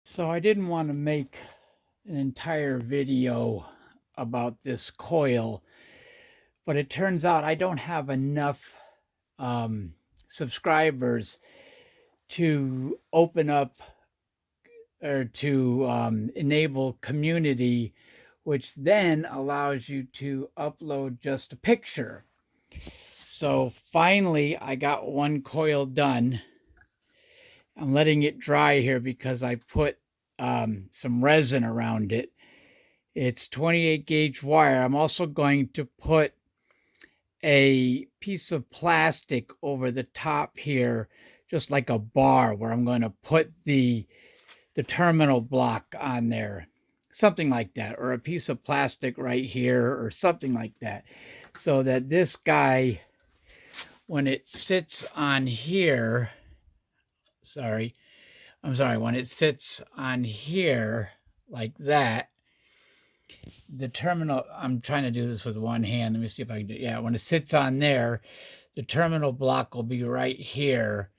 So I didn't want to make an entire video about this coil, but it turns out I don't have enough um, subscribers to open up or to enable community, which then allows you to upload just a picture. So finally, I got one coil done. I'm letting it dry here because I put some resin around it. It's 28 gauge wire. I'm also going to put a piece of plastic over the top here, just like a bar where I'm going to put the terminal block on there. Something like that, or a piece of plastic right here, or something like that. So that this guy, when it sits on here, when it sits on here like that, the terminal, I'm trying to do this with one hand. Let me see if I can do it. Yeah, when it sits on there, the terminal block will be right here.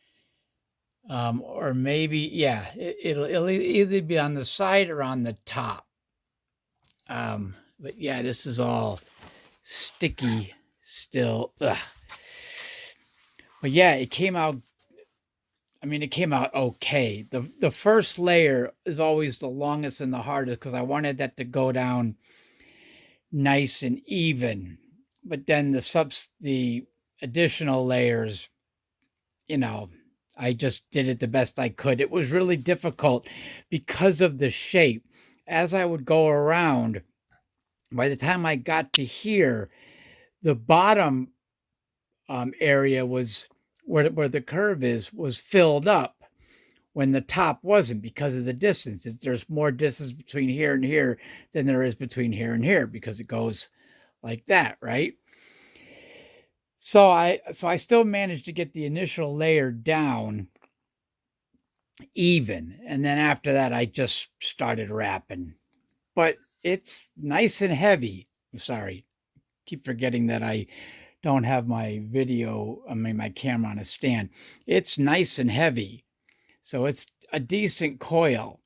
Or maybe, yeah, it'll either be on the side or on the top. But yeah, this is all sticky still. Ugh. But yeah, it came out. I mean, it came out okay. The first layer is always the longest and the hardest because I wanted that to go down nice and even. But then the additional layers, you know, I just did it the best I could. It was really difficult because of the shape. As I would go around, by the time I got to here, the bottom area was where the curve is was filled up when the top wasn't because of the distance. There's more distance between here and here than there is between here and here because it goes like that, right? So I still managed to get the initial layer down even, and then after that I just started wrapping. But it's nice and heavy. Sorry, keep forgetting that I don't have my camera on a stand. It's nice and heavy. So it's a decent coil.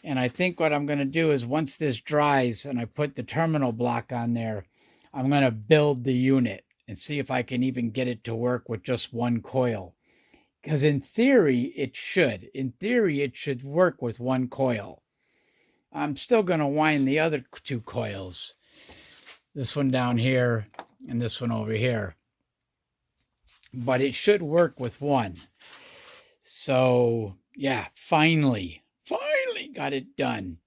And I think what I'm going to do is once this dries and I put the terminal block on there, I'm going to build the unit and see if I can even get it to work with just one coil. Because in theory, it should. In theory, it should work with one coil. I'm still going to wind the other two coils. This one down here and this one over here. But it should work with one. So, yeah, finally got it done.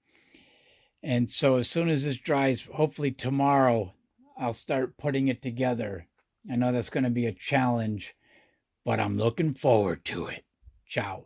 And so as soon as this dries, hopefully tomorrow, I'll start putting it together. I know that's going to be a challenge, but I'm looking forward to it. Ciao.